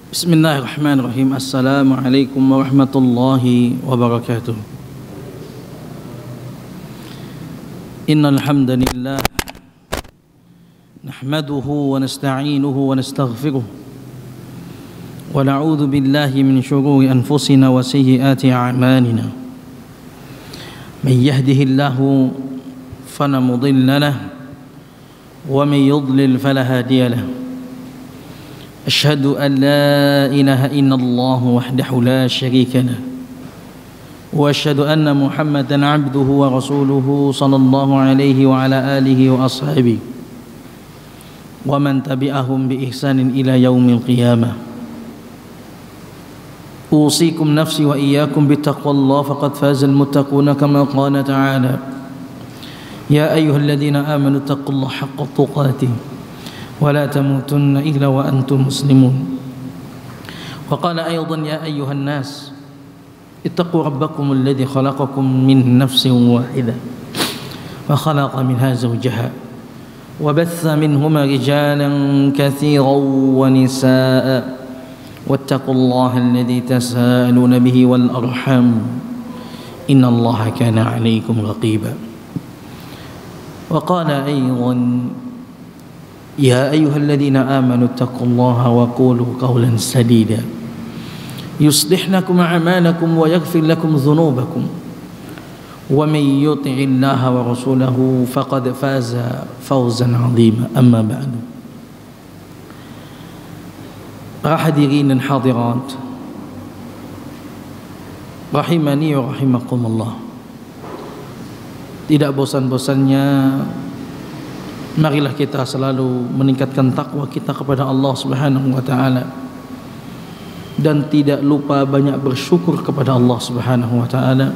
Bismillahirrahmanirrahim. Assalamualaikum warahmatullahi wabarakatuh. Innal hamdalillah nahmaduhu wa nasta'inuhu wa nastaghfiruh wa na'udzu billahi min shururi anfusina wa sayyiati a'malina. Man yahdihillahu fala mudilla lahu wa man yudlil fala hadiya lahu. أشهد أن لا إله إلا الله وحده لا شريك له وأشهد أن محمدا عبده ورسوله صلى الله عليه وعلى آله وأصحابه ومن تبعهم بإحسان إلى يوم القيامة. أوصيكم نفسي وإياكم بتقوى الله فقد فاز المتقون كما قال تعالى يا أيها الذين آمنوا اتقوا الله حق تقاته ولا تموتن إلا وأنتم مسلمون. وقال أيضا يا أيها الناس اتقوا ربكم الذي خلقكم من نفس واحدة وخلق منها زوجها وبث منهما رجالا كثيرا ونساء واتقوا الله الذي تساءلون به والأرحام إن الله كان عليكم رقيبا. وقال أيضا يا أيها الذين آمنوا اتقوا الله وقولوا قولا سديدا يصلح لكم أعمالكم ويغفر لكم ذنوبكم ومن يطع الله ورسوله فقد فاز فوزا عظيما. أما بعد. Hadirin dan hadirat rahimani wa rahimakumullah. Tidak bosan-bosannya marilah kita selalu meningkatkan takwa kita kepada Allah Subhanahu wa taala dan tidak lupa banyak bersyukur kepada Allah Subhanahu wa taala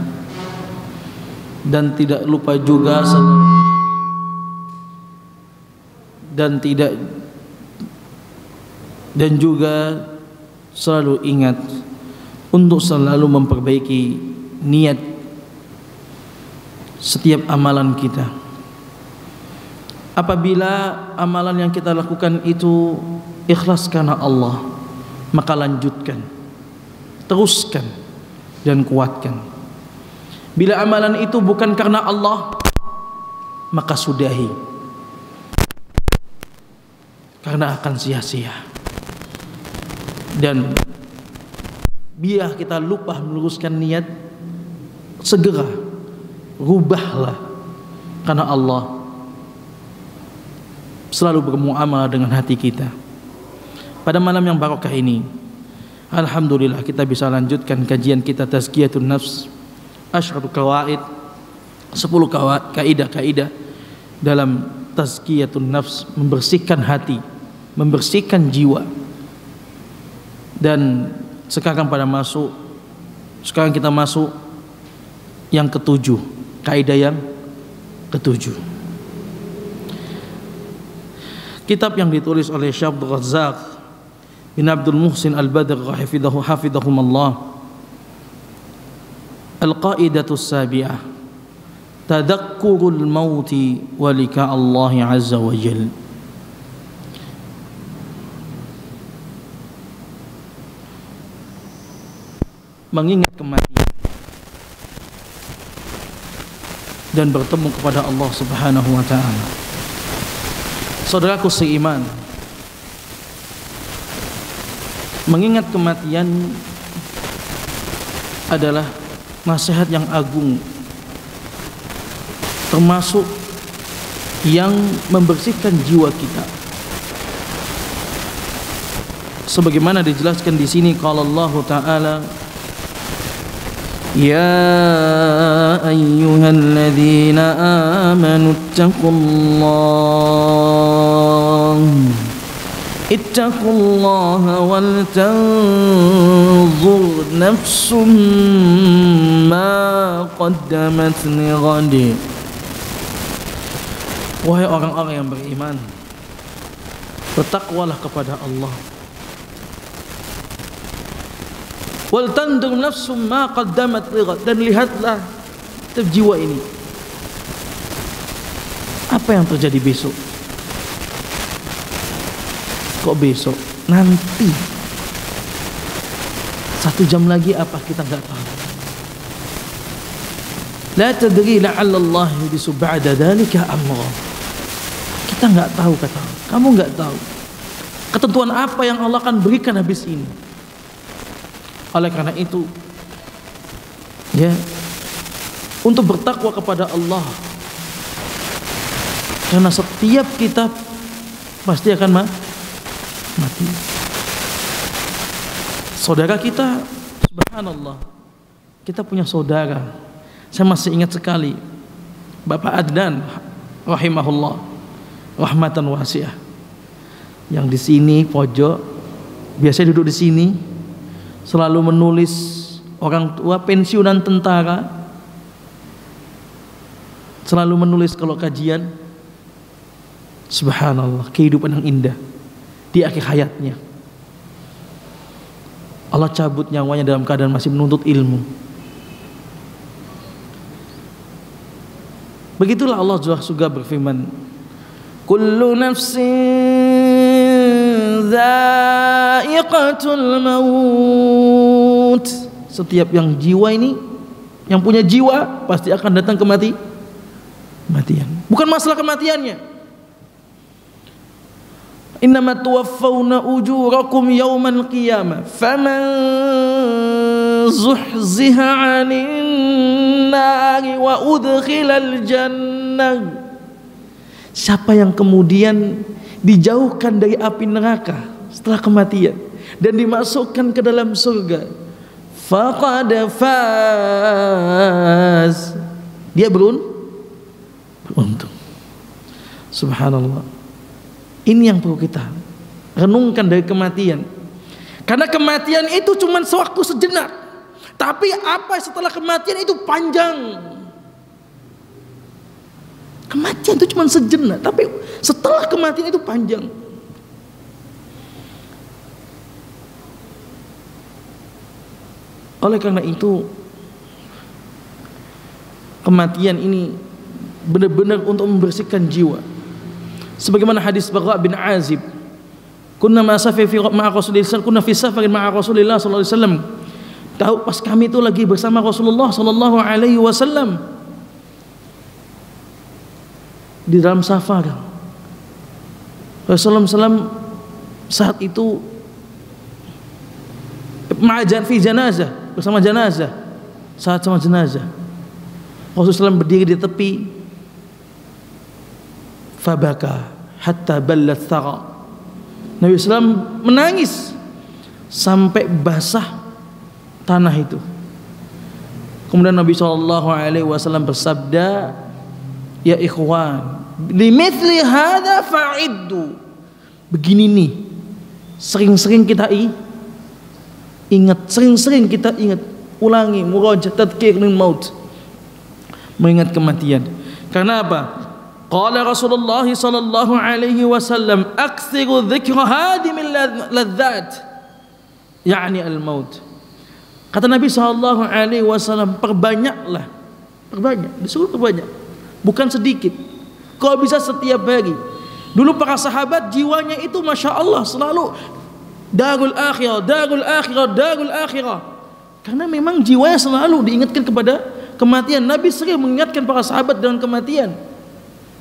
dan tidak lupa juga dan juga selalu ingat untuk selalu memperbaiki niat setiap amalan kita. Apabila amalan yang kita lakukan itu ikhlas karena Allah, maka lanjutkan, teruskan dan kuatkan. Bila amalan itu bukan karena Allah, maka sudahi, karena akan sia-sia. Dan bila kita lupa meluruskan niat, segera rubahlah, karena Allah selalu bermuamalah dengan hati kita. Pada malam yang barokah ini, alhamdulillah kita bisa lanjutkan kajian kita Tazkiyatun Nafs, Asyratu Qawaid, 10 kaidah-kaidah dalam Tazkiyatun Nafs, membersihkan hati, membersihkan jiwa. Dan sekarang kita masuk yang ketujuh, kaidah yang ketujuh. Kitab yang ditulis oleh Syekh Abdul Razzaq bin Abdul Muhsin Al-Badr hafidhahumullah, Al-Qaidatus Sabi'ah, Tadakkurul Mauti wa Lika Allah Azza wa Jal. Mengingat kematian dan bertemu kepada Allah Subhanahu wa taala. Saudaraku seiman, mengingat kematian adalah nasihat yang agung, termasuk yang membersihkan jiwa kita. Sebagaimana dijelaskan di sini, qala Allah Ta'ala, يا أيها الذين آمنوا اتقوا الله ولتنظر نفس ما قدمت لغد. Wahai orang-orang yang beriman, bertakwalah kepada Allah. Wal tandur nafsum ma qaddamat lighad, dan lihatlah jiwa ini apa yang terjadi besok. Kok besok? Nanti. 1 jam lagi apa kita nggak tahu. La tadri la'alla Allah yuhdisu ba'da dzalika amra. Kita nggak tahu, kata Allah. Kamu nggak tahu ketentuan apa yang Allah akan berikan habis ini. Oleh karena itu, ya, untuk bertakwa kepada Allah, karena setiap kita pasti akan mati. Saudara kita, subhanallah, kita punya saudara. Saya masih ingat sekali Bapak Adnan rahimahullah, rahmatan wasi'ah, yang di sini pojok, biasanya duduk di sini, selalu menulis orang tua pensiunan tentara, selalu menulis kalau kajian. Subhanallah, kehidupan yang indah di akhir hayatnya. Allah cabut nyawanya dalam keadaan masih menuntut ilmu. Begitulah Allah juga berfirman, kullu nafsin dha'iqatul maut. Setiap yang jiwa ini, yang punya jiwa, pasti akan datang kematian. Bukan masalah kematiannya. Innama tuwaffawna ujurakum yawmal qiyamah faman zuhziha 'anil nari wa udkhilal jannah. Siapa yang kemudian dijauhkan dari api neraka setelah kematian dan dimasukkan ke dalam surga, faqad faz, dia beruntung. Subhanallah. Ini yang perlu kita renungkan dari kematian. Karena kematian itu cuma sewaktu sejenak, tapi apa setelah kematian itu panjang. Kematian itu cuma sejenak, tapi setelah kematian itu panjang. Oleh karena itu, kematian ini benar-benar untuk membersihkan jiwa. Sebagaimana hadis Bara bin Azib, kunna ma'a Rasulillah, kunna fi safarin ma'a Rasulillah sallallahu alaihi wasallam. Tahu pas kami itu lagi bersama Rasulullah sallallahu alaihi wasallam di dalam safar. Rasulullah SAW saat itu ma'ajan fi janazah, bersama jenazah, saat sama jenazah. Rasulullah SAW berdiri di tepi, fabaka hatta ballat thara. Nabi SAW menangis sampai basah tanah itu. Kemudian Nabi SAW bersabda, ya ikhwan, limithli hadza fa'iddu. Begini nih, sering-sering kita ingat, sering-sering kita ingat, ulangi, murajah, tadhkir lil maut, mengingat kematian. Karena apa? Qala Rasulullah sallallahu alaihi wasallam, aktsiru dzikra hadimil ladzat, yakni al-maut. Kata Nabi sallallahu alaihi wasallam, perbanyaklah, disuruh perbanyak, bukan sedikit. Kalau bisa setiap hari. Dulu para sahabat jiwanya itu masya Allah selalu darul akhirah, darul akhirah, darul akhirah. Karena memang jiwanya selalu diingatkan kepada kematian. Nabi sering mengingatkan para sahabat dengan kematian,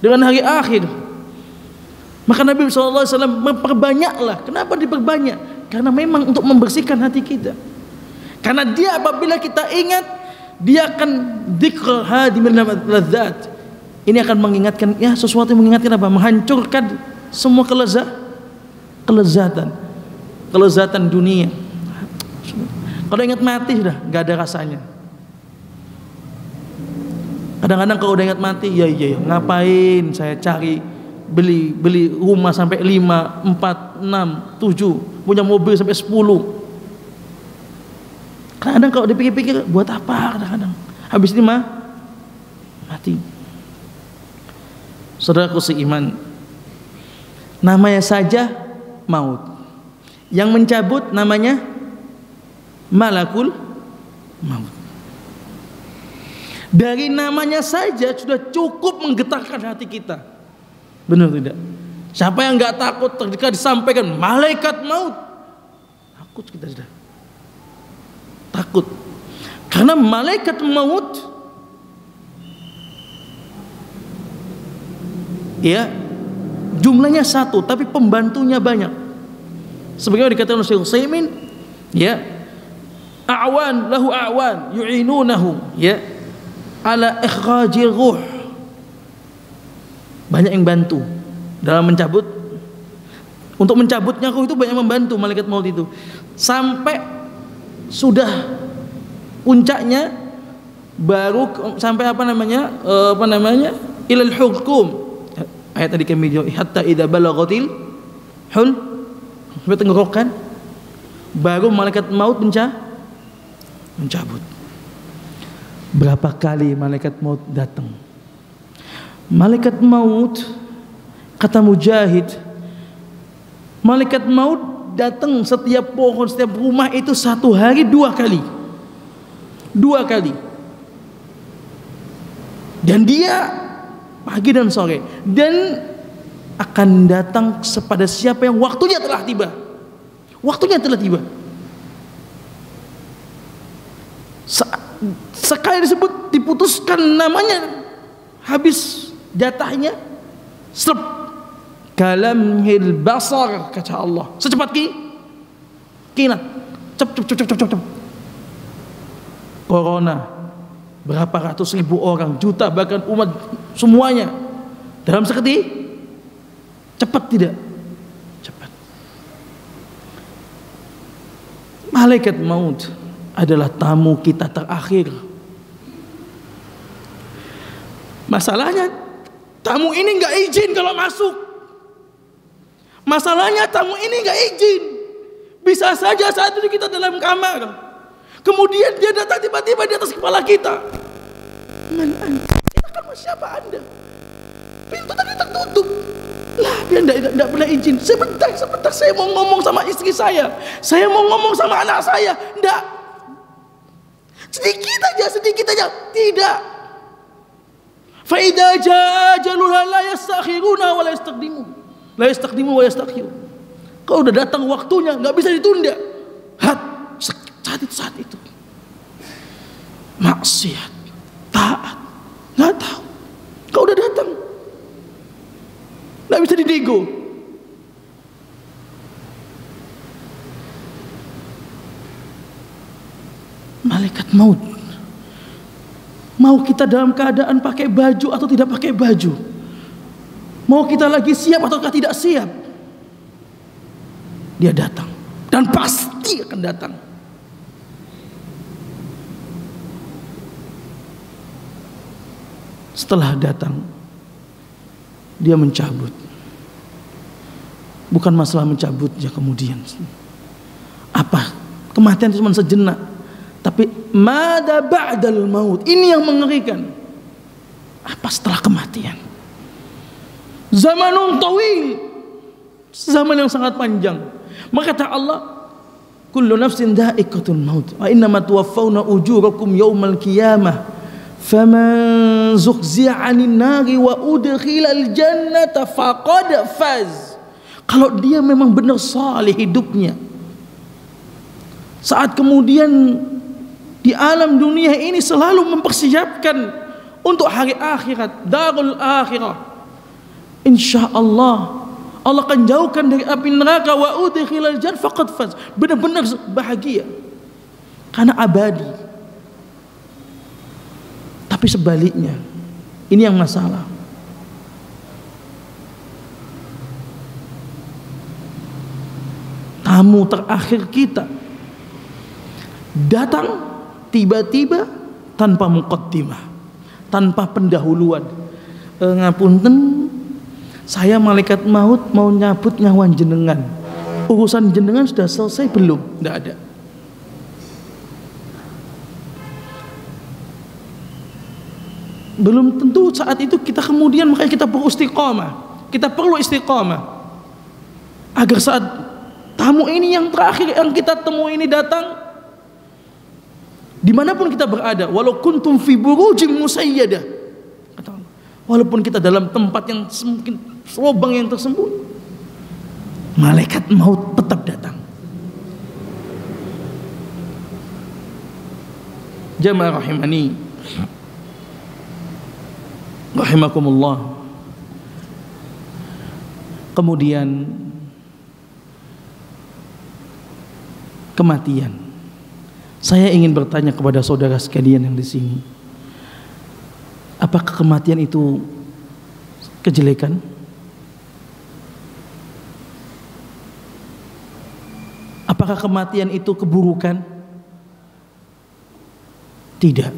dengan hari akhir. Maka Nabi SAW memperbanyaklah. Kenapa diperbanyak? Karena memang untuk membersihkan hati kita. Karena dia apabila kita ingat, dia akan dzikr hadimil ladzat. Ini akan mengingatkan, ya, sesuatu yang mengingatkan apa? Menghancurkan semua kelezatan dunia. Kalau ingat mati sudah nggak ada rasanya. Kadang-kadang kalau udah ingat mati, ya ngapain saya cari beli rumah sampai 5, 4, 6, 7, punya mobil sampai 10. Kadang-kadang kalau dipikir-pikir, buat apa kadang-kadang? Habis ini mati. Saudaraku seiman, namanya saja maut. Yang mencabut namanya malakul maut. Dari namanya saja sudah cukup menggetarkan hati kita. Benar tidak? Siapa yang nggak takut ketika disampaikan malaikat maut? Takut kita sudah. takut. Karena malaikat maut ya jumlahnya satu tapi pembantunya banyak. Sebagaimana dikatakan oleh Syekh Utsaimin, ya, lahu a'wan yu'inunahu ya ala ikhrajir ruh. Banyak yang bantu dalam mencabut. Untuk mencabutnya ruh itu banyak membantu malaikat maut itu. Sampai sudah puncaknya baru sampai apa namanya ilal hukum. Ayat tadi kami jawab, hatta idza balaghatil hul, sampai tenggorokan baru malaikat maut mencabut. Berapa kali malaikat maut datang? Malaikat maut, kata Mujahid, malaikat maut datang setiap pohon, setiap rumah itu satu hari 2 kali. 2 kali. Dan dia pagi dan sore, dan akan datang kepada siapa yang waktunya telah tiba. Waktunya telah tiba. Sekali disebut, diputuskan namanya, habis jatahnya, slep, kalamhil basar, kata Allah, secepat kilat, cep. Corona, berapa ratus ribu orang, juta, bahkan umat semuanya dalam seketika. Cepat tidak? Cepat. Malaikat maut adalah tamu kita terakhir. Masalahnya tamu ini nggak izin kalau masuk. Masalahnya tamu ini nggak izin. Bisa saja saat itu kita dalam kamar, kemudian dia datang tiba-tiba di atas kepala kita. Kita kan siapa Anda? Pintu tadi tertutup. Lah, dia tidak pernah izin. Sebentar, saya mau ngomong sama istri saya mau ngomong sama anak saya. Enggak. Sedikit aja. Tidak. Fa idza jaa ajaluha la yastakhiruna wa la yastaqdimun. La yastaqdimu wa yastakhirun. Kalau udah datang waktunya, enggak bisa ditunda. Saat itu. Maksiat, taat, enggak tahu. Kalau udah datang, enggak bisa dinego. Malaikat maut mau kita dalam keadaan pakai baju atau tidak pakai baju, mau kita lagi siap atau tidak siap, dia datang dan pasti akan datang. Setelah datang, dia mencabut. Bukan masalah mencabutnya kemudian. Apa? Kematian itu cuma sejenak. Tapi mada ba'dal maut, ini yang mengerikan. Apa setelah kematian? Zamanun tawil, zaman yang sangat panjang. Maka kata Allah, kullu nafsin dha'iqatul maut wa innama tuwaffawna ujurakum yawmal qiyamah faman zuhzi'a 'anil nari wa udkhilal jannata faqad faz. Kalau dia memang benar saleh hidupnya, saat kemudian di alam dunia ini selalu mempersiapkan untuk hari akhirat, darul akhirah, insyaallah Allah akan jauhkan dari api neraka, wa udkhilal jannah faqad faz. Benar-benar bahagia karena abadi. Tapi sebaliknya, ini yang masalah. Tamu terakhir kita datang tiba-tiba tanpa muqaddimah, tanpa pendahuluan. Ngapunten, saya malaikat maut mau nyabut nyawa jenengan. Urusan jenengan sudah selesai belum? Tidak ada. Belum tentu saat itu kita kemudian, makanya kita perlu istiqamah. Kita perlu istiqamah agar saat tamu ini yang terakhir yang kita temui ini datang, dimanapun kita berada, walau kuntum fi burujim musayyadah, walaupun kita dalam tempat yang mungkin lubang yang tersembunyi, malaikat maut tetap datang. Jamaah rahimani rahimakumullah. Kemudian kematian. Saya ingin bertanya kepada saudara sekalian yang di sini, apakah kematian itu kejelekan? Apakah kematian itu keburukan? Tidak.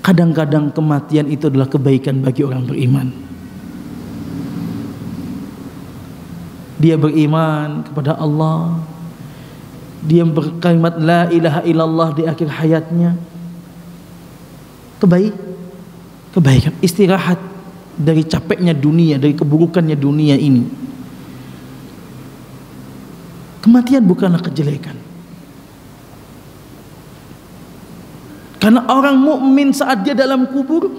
Kadang-kadang kematian itu adalah kebaikan bagi orang beriman. Dia beriman kepada Allah, dia berkalimat la ilaha illallah di akhir hayatnya, kebaikan, istirahat dari capeknya dunia, dari keburukannya dunia ini. Kematian bukanlah kejelekan. Karena orang mukmin saat dia dalam kubur,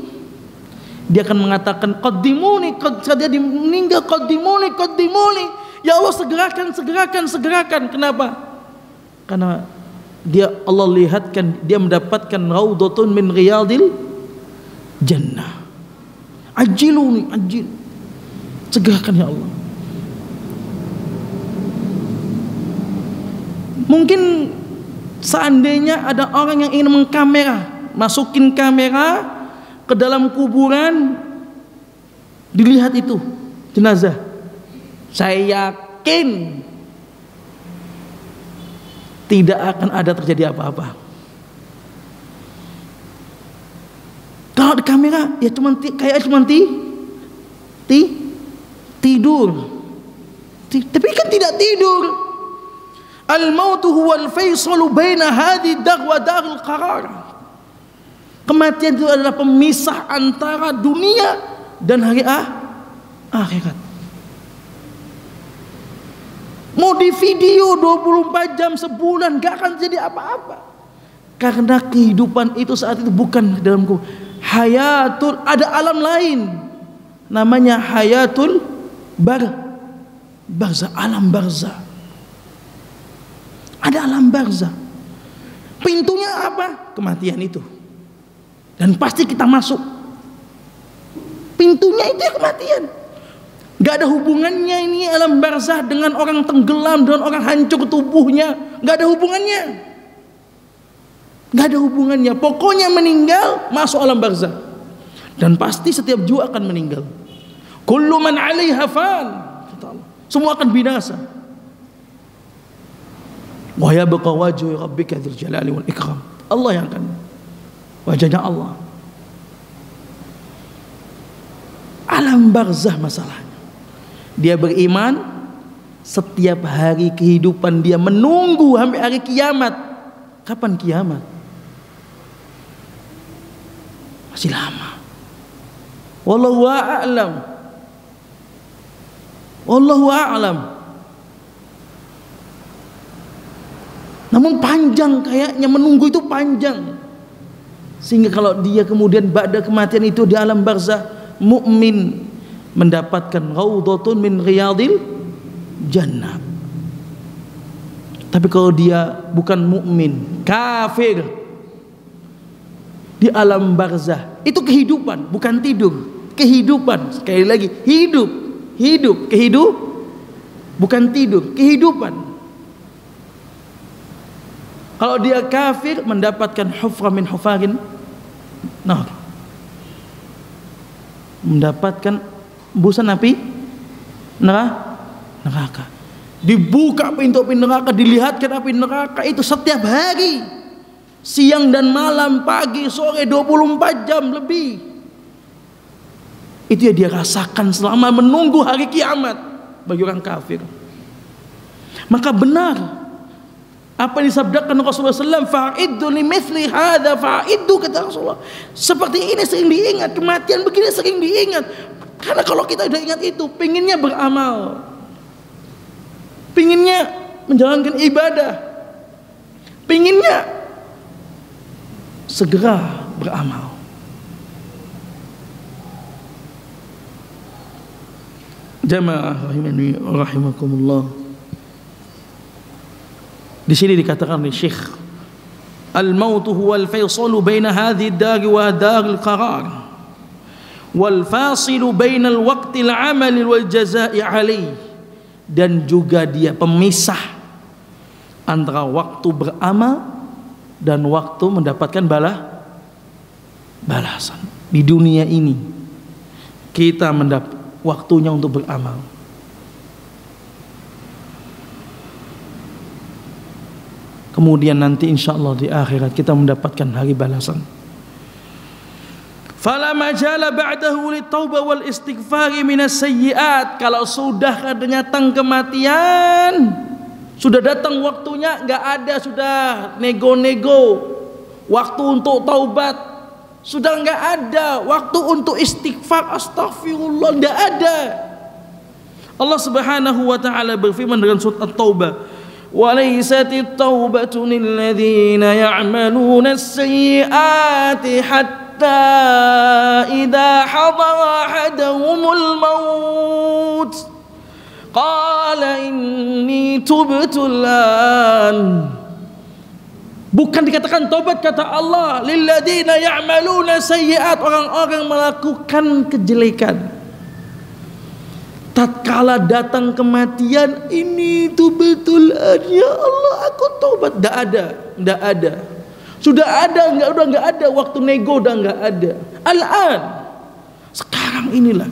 dia akan mengatakan qaddimuni, saat dia meninggal, qaddimuni. Ya Allah, segerakan. Kenapa? Karena Allah lihatkan dia mendapatkan raudhatun min riyadil jannah. Ajiluni, segerakan ya Allah. Mungkin seandainya ada orang yang ingin masukin kamera ke dalam kuburan, dilihat itu jenazah, saya yakin tidak akan ada terjadi apa-apa. Kalau di kamera ya cuma tidur. Tapi kan tidak tidur. Al-mautu huwal faisalu baina hadhihi dar wa darul qarar. Kematian itu adalah pemisah antara dunia dan hari akhirat. Mau di video 24 jam sebulan gak akan jadi apa-apa. Karena kehidupan itu saat itu bukan dalam hayatul, ada alam lain namanya hayatul barzah, alam barzah. Ada alam barzah. Pintunya apa? Kematian itu. Dan pasti kita masuk. Pintunya itu ya kematian. Gak ada hubungannya ini alam barzah dengan orang tenggelam, dengan orang hancur tubuhnya. Gak ada hubungannya. Gak ada hubungannya. Pokoknya meninggal, masuk alam barzah. Dan pasti setiap jiwa akan meninggal. Kullu man 'alaiha fan. Semua akan binasa. Wa yabqa wajhu rabbika dzil jalali wal ikram. Allah yang akan, wajahnya Allah. Alam barzah masalahnya. Dia beriman, setiap hari kehidupan dia menunggu sampai hari kiamat. Kapan kiamat? Masih lama. Wallahu a'lam. Wallahu a'lam. Namun panjang, kayaknya menunggu itu panjang. Sehingga kalau dia kemudian ba'da kematian itu di alam barzah, mukmin mendapatkan raudhatun min riyadil jannah. Tapi kalau dia bukan mukmin, kafir, di alam barzah itu kehidupan, bukan tidur. Kehidupan, sekali lagi, hidup, bukan tidur, kehidupan. Kalau dia kafir, mendapatkan hufra min hufarin nar, mendapatkan busan api neraka. Dibuka pintu-pintu neraka, dilihatkan api neraka itu setiap hari, siang dan malam, pagi, sore, 24 jam lebih. Itu yang dia rasakan selama menunggu hari kiamat bagi orang kafir. Maka benar apa yang disabdakan Rasulullah SAW, fa'iddu limithli hadha, fa'iddu, kata Rasulullah. Seperti ini sering diingat, kematian begini sering diingat. Karena kalau kita udah ingat itu, pinginnya beramal, pinginnya menjalankan ibadah, pinginnya segera beramal. Jamaah rahimani rahimakumullah. Di sini dikatakan oleh Syekh al-mautu huwal faisalu baina hadhihi ad-dar wa daril qarar wal fasilu bainal waqtil amali wal jazaa'i alaih, dan juga dia pemisah antara waktu beramal dan waktu mendapatkan balasan. Di dunia ini kita mendapat waktunya untuk beramal, kemudian nanti insyaallah di akhirat kita mendapatkan hari balasan. Fala majala ba'dahu litaubah wal istighfari minas sayyi'at. Kalau sudah datang kematian, sudah datang waktunya, nggak ada sudah nego-nego waktu untuk taubat, sudah nggak ada waktu untuk istighfar, astaghfirullah, nggak ada. Allah Subhanahu wa taala berfirman dalam surat At-Taubah, "Walaisatit taubatu lil ladzina ya'maluna as-sayyi'ati hatta idza hadara ahadahumul maut qala inni tubtu al-an." Bukan dikatakan tobat, kata Allah, lilladzina ya'maluna sayyi'at, orang-orang melakukan kejelekan. Tatkala datang kematian, ini tubtul an, ya Allah aku tobat. Nggak ada. Sudah ada, nggak ada. Waktu nego udah nggak ada. Al-an, sekarang inilah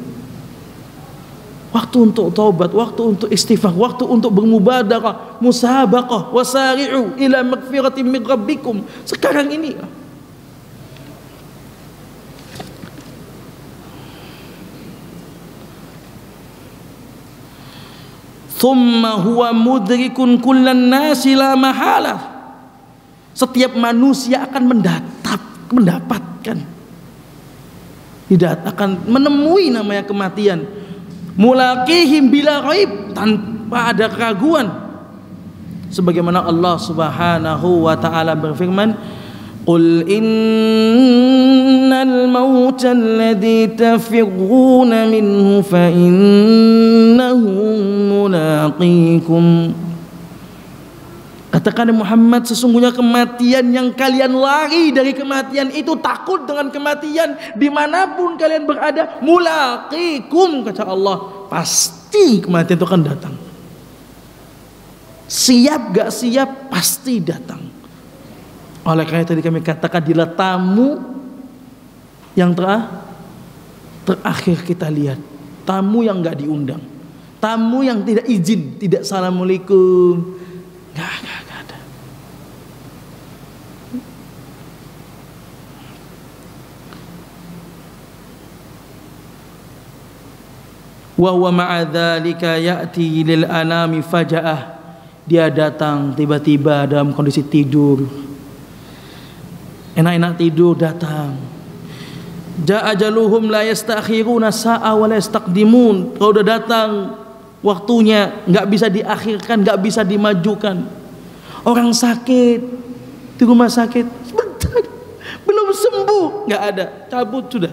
waktu untuk taubat, waktu untuk istighfar, waktu untuk bermubadarah, musabaqah, wasari'u ila magfiratin min rabbikum. Sekarang ini. Thumma huwa mudrikun kullan nasi la mahala. Setiap manusia akan mendapatkan, tidak akan menemui namanya kematian. Mulaqihim bila raib, tanpa ada keraguan, sebagaimana Allah Subhanahu wa taala berfirman, qul innal mauta alladzi tafirruna minhu fa innahu mulaqikum. Katakan Muhammad, sesungguhnya kematian yang kalian lari dari kematian itu, takut dengan kematian, dimanapun kalian berada, mulaqikum, kata Allah, pasti kematian itu akan datang. Siap gak siap, pasti datang. Oleh karena tadi kami katakan, dia tamu yang terakhir kita lihat, tamu yang gak diundang, tamu yang tidak izin, tidak assalamualaikum, gak ada. Wa huwa ma'a dzalika ya'ti lil anami faja'ah. Dia datang tiba-tiba dalam kondisi tidur, enak-enak tidur, datang. Ja'a ajaluhum la yastakhiruna sa'a wa la yastaqdimun. Kalau udah datang waktunya, nggak bisa diakhirkan, nggak bisa dimajukan. Orang sakit di rumah sakit, sebentar, belum sembuh, nggak ada, cabut sudah.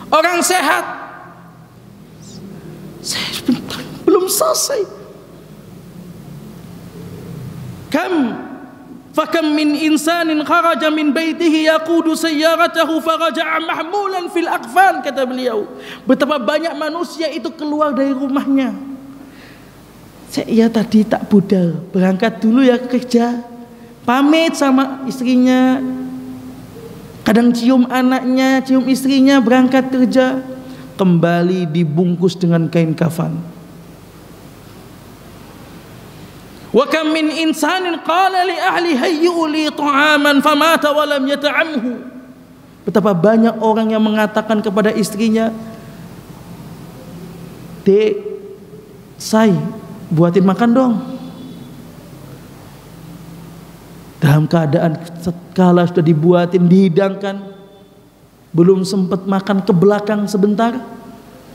Orang sehat, sebentar, belum selesai. Fakam min insanin kharaja min baitihi yaqudu sayyaratahu faraja'a mahmulan fil aqfan, kata beliau. Betapa banyak manusia itu keluar dari rumahnya. Saya tadi tak budal, berangkat dulu ya kerja, pamit sama istrinya, kadang cium anaknya, cium istrinya, berangkat kerja, kembali dibungkus dengan kain kafan. Wa kam min insanin qala li ahli hayyu li ta'aman famata wa lam yata'amhu. Betapa banyak orang yang mengatakan kepada istrinya, "Dek, say, buatin makan dong." Dalam keadaan kala sudah dibuatin, dihidangkan, belum sempat makan, ke belakang sebentar,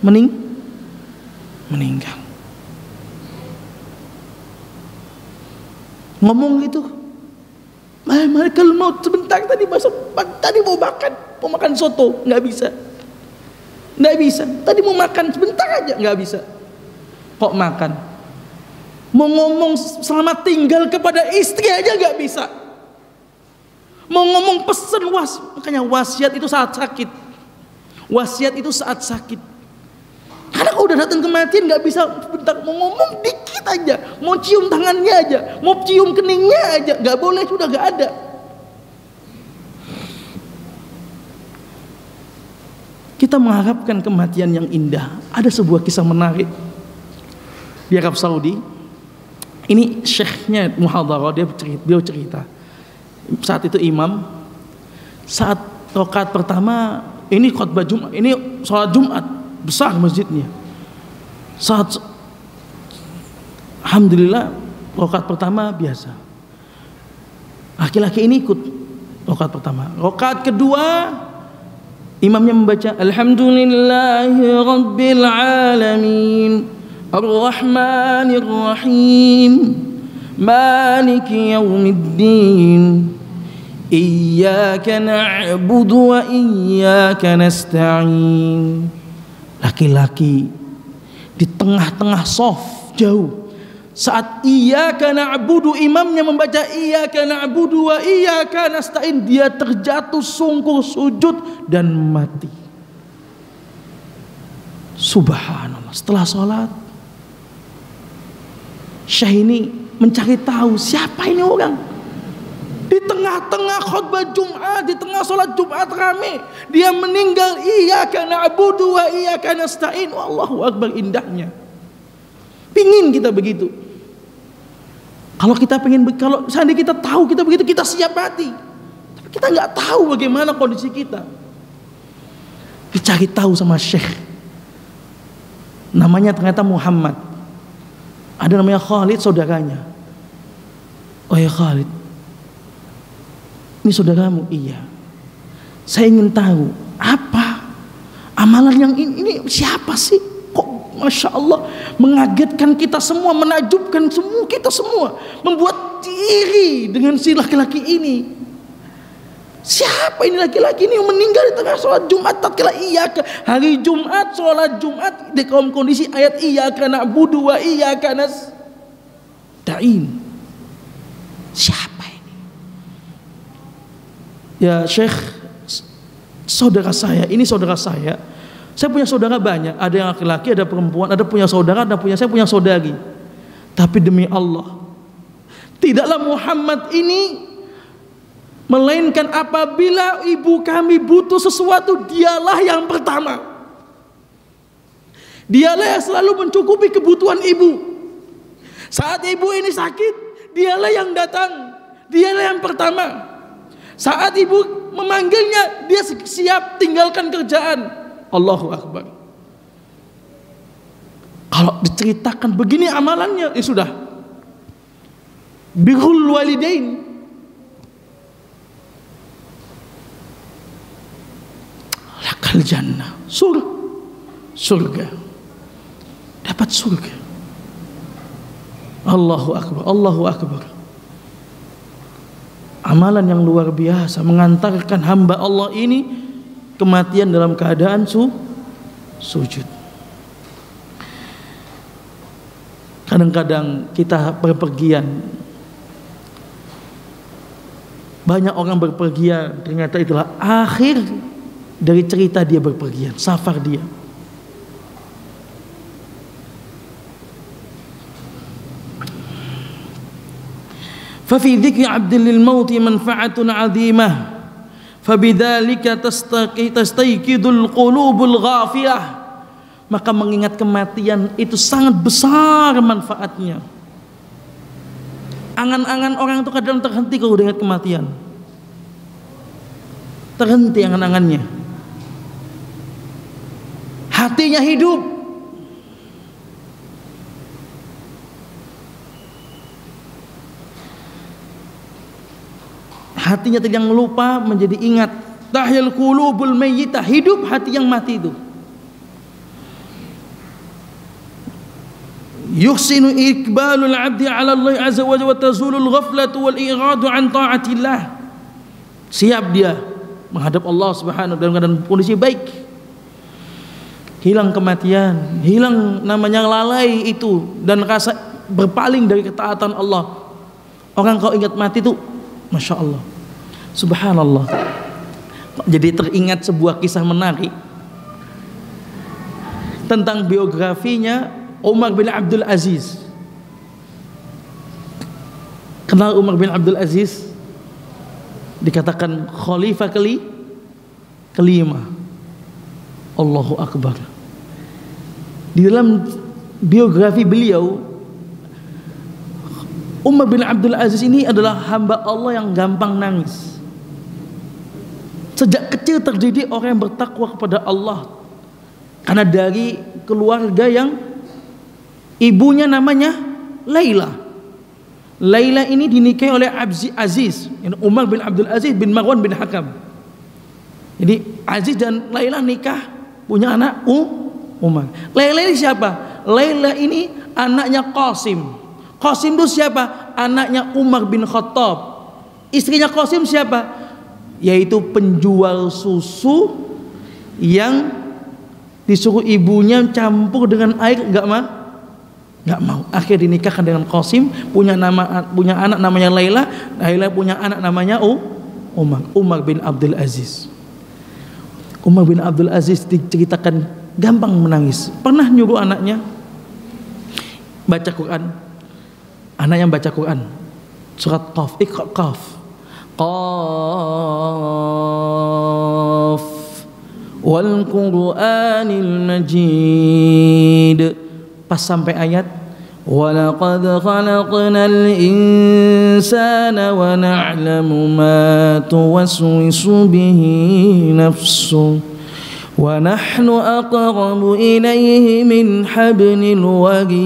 meninggal. Ngomong gitu, malaikat maut, sebentar tadi mau makan soto, nggak bisa. Tadi mau makan sebentar aja, nggak bisa. Kok makan? Mau ngomong selamat tinggal kepada istri aja nggak bisa. Mau ngomong pesen makanya wasiat itu saat sakit. Wasiat itu saat sakit. Karena kalau udah datang kematian nggak bisa bentar, mau ngomong dikit aja, mau cium tangannya aja, mau cium keningnya aja, nggak boleh, sudah nggak ada. Kita mengharapkan kematian yang indah. Ada sebuah kisah menarik di Arab Saudi. Ini syekhnya muhadharah, dia cerita. Saat itu imam, saat rakaat pertama, ini khutbah Jumat, ini sholat Jumat besar masjidnya. Saat alhamdulillah rakaat pertama biasa, laki-laki ini ikut rakaat pertama. Rakaat kedua imamnya membaca alhamdulillahi rabbil alamin ar-rahmanir rahim maliki yaumiddin iyyaka na'budu wa iyyaka nasta'in. Laki-laki di tengah-tengah shaf jauh. Saat iyyaka na'budu, imamnya membaca iyyaka na'budu wa iyyaka nasta'in, dia terjatuh sungkur sujud dan mati. Subhanallah. Setelah sholat, Syekh ini mencari tahu siapa ini orang. Di tengah-tengah khutbah Jumat, di tengah sholat Jumat rame, dia meninggal. Iyyaka na'budu wa iyyaka nasta'in. Allahu akbar, indahnya. Pingin kita begitu. Kalau kita pengen, kalau seandainya kita tahu kita begitu, kita siap mati. Tapi kita nggak tahu bagaimana kondisi kita. Dicari tahu sama Syekh. Namanya ternyata Muhammad. Ada namanya Khalid, saudaranya. Oh ya Khalid, ini saudaramu? Iya. Saya ingin tahu apa amalan yang ini siapa sih? Kok Masya Allah mengagetkan kita semua, menakjubkan semua kita semua, membuat iri dengan si laki-laki ini. Siapa ini laki-laki ini yang meninggal di tengah sholat Jumat? Tatkala iyyaka, hari Jumat, sholat Jumat di kaum kondisi ayat iyyaka na'budu wa iyyaka nasta'in. Siapa ini? Ya Syekh, saudara saya, ini saudara saya. Saya punya saudara banyak, ada yang laki-laki, ada perempuan, ada punya saudara, saya punya saudari. Tapi demi Allah, tidaklah Muhammad ini melainkan apabila ibu kami butuh sesuatu, dialah yang pertama. Dialah yang selalu mencukupi kebutuhan ibu. Saat ibu ini sakit, dialah yang datang, dialah yang pertama. Saat ibu memanggilnya, dia siap tinggalkan kerjaan. Allahu akbar. Kalau diceritakan begini amalannya, ya sudah. Birrul walidain, lakal jannah, surga, dapat surga. Allahu akbar, Allahu akbar. Amalan yang luar biasa mengantarkan hamba Allah ini kematian dalam keadaan sujud. Kadang-kadang kita berpergian, banyak orang berpergian, ternyata itulah akhir dari cerita dia berpergian, safar dia. Fafi dzikri abdil maut manfa'atun 'azimah, fabidzalika tastayqidul qulubul ghafilah. Maka mengingat kematian itu sangat besar manfaatnya. Angan-angan orang itu kadang terhenti kalau ingat kematian. Terhenti angan-angannya. Hatinya hidup. Hatinya tidak lupa, menjadi ingat. Tahyal qulubul mayyitah, hidup hati yang mati itu. Yuhsinu iqbalul 'abdi 'ala Allah 'azza wa jalla wa tazulul ghaflatu wal i'radu 'an ta'atillah. Siap dia menghadap Allah Subhanahu dalam keadaan kondisi baik. Hilang kematian, hilang namanya lalai itu dan rasa berpaling dari ketaatan Allah. Orang kalau ingat mati itu Masya Allah Subhanallah. Jadi teringat sebuah kisah menarik tentang biografinya Umar bin Abdul Aziz. Kenal Umar bin Abdul Aziz? Dikatakan khalifah kelima. Allahu Akbar. Di dalam biografi beliau, Umar bin Abdul Aziz ini adalah hamba Allah yang gampang nangis. Sejak kecil terdidik orang yang bertakwa kepada Allah. Karena dari keluarga yang ibunya namanya Laila. Laila ini dinikahi oleh Aziz, Umar bin Abdul Aziz bin Marwan bin Hakam. Jadi Aziz dan Laila nikah, punya anak Umar. Laila ini siapa? Laila ini anaknya Qasim. Qasim itu siapa? Anaknya Umar bin Khattab. Istrinya Qasim siapa? Yaitu penjual susu yang disuruh ibunya campur dengan air, nggak mau. Akhirnya dinikahkan dengan Qasim, punya anak namanya Laila. Laila punya anak namanya Umar bin Abdul Aziz. Umar bin Abdul Aziz diceritakan gampang menangis. Pernah nyuruh anaknya baca Quran. Anaknya baca Quran. Surat Qaf, Iqra Qaf. Qaf wal Qur'anil Majid. Pas sampai ayat walaqad khalaqnal insana wa na'lamu ma tuwaswisu bihi nafsuhu wa nahnu aqrabu ilayhi min hablil warid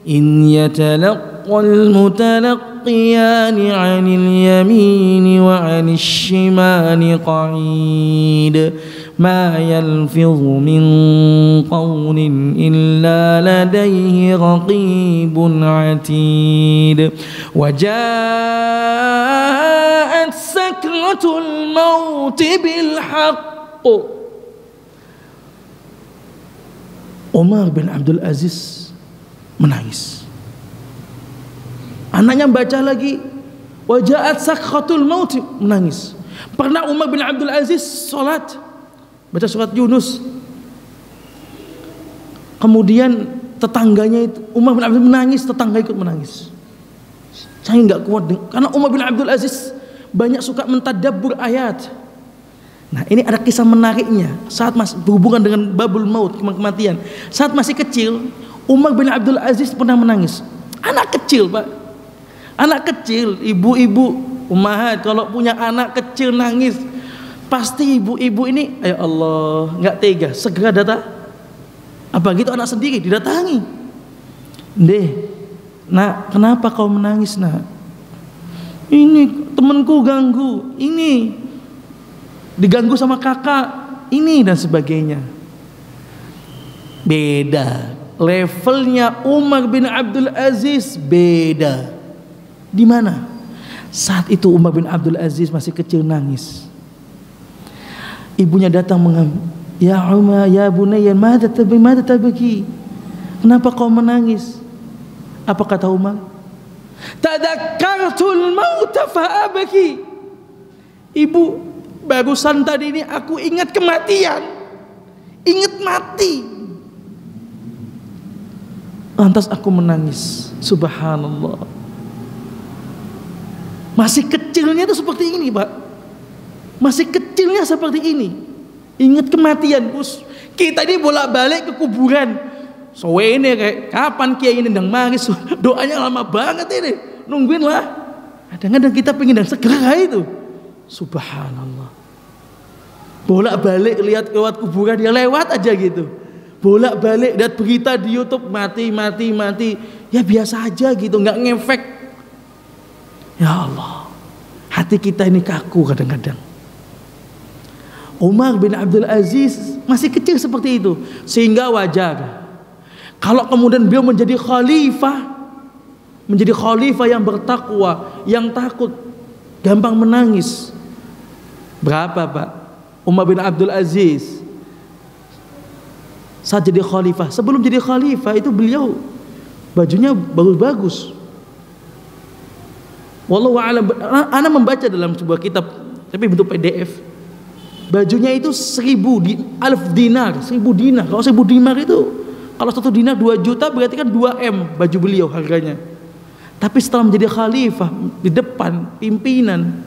in yatalaqqal mutalaqiyani 'anil yamini wa 'anil shimali qa'id ma yalfidhu min qawlin illa ladayhi raqibun 'atid wa ja'at sakratul maut bil haqq. Umar bin Abdul Aziz menangis. Anaknya baca lagi wa ja'at sakratul maut, menangis. Pernah Umar bin Abdul Aziz salat baca surat Yunus. Kemudian tetangganya itu Umar bin Abdul Aziz menangis, tetangga ikut menangis. Saya nggak kuat karena Umar bin Abdul Aziz banyak suka mentadabbur ayat. Nah, ini ada kisah menariknya saat berhubungan dengan babul maut, kematian. Saat masih kecil, Umar bin Abdul Aziz pernah menangis. Anak kecil, Pak. Anak kecil, ibu-ibu ummahat kalau punya anak kecil nangis, pasti ibu-ibu ini, ya Allah, nggak tega, segera datang. Apa gitu anak sendiri didatangi. Deh, nak, kenapa kau menangis, nak? Ini temanku ganggu, ini diganggu sama kakak, ini dan sebagainya. Beda levelnya Umar bin Abdul Aziz, beda. Di mana? Saat itu Umar bin Abdul Aziz masih kecil nangis. Ibunya datang mengambil, ya Umar, ya bunayya, madza tabki? Kenapa kau menangis? Apa kata Umar? Tadakkartul maut fa abki. Ibu, barusan tadi ini aku ingat kematian, ingat mati, lantas aku menangis. Subhanallah. Masih kecilnya itu seperti ini, Pak. Masih kecilnya seperti ini, ingat kematian. Kita ini bolak-balik ke kuburan. Ini kayak kapan kiai ini ndang maris, doanya lama banget ini, nungguin lah. Kadang-kadang kita pengen dan segera itu. Subhanallah. Bolak-balik lihat lewat kuburan, dia lewat aja gitu. Bolak-balik lihat berita di YouTube, mati. Ya biasa aja gitu, nggak ngefek. Ya Allah, hati kita ini kaku kadang-kadang. Umar bin Abdul Aziz masih kecil seperti itu, sehingga wajar kalau kemudian beliau menjadi khalifah yang bertakwa, yang takut, gampang menangis. Berapa, Pak? Umar bin Abdul Aziz saat jadi khalifah, sebelum jadi khalifah itu beliau bajunya bagus-bagus, Wallahu a'lam. Ana membaca dalam sebuah kitab tapi bentuk PDF. Bajunya itu 1000 dinar, 1000 dinar. Kalau 1000 dinar itu, kalau 1 dinar 2 juta berarti kan 2M baju beliau harganya. Tapi setelah menjadi khalifah di depan pimpinan,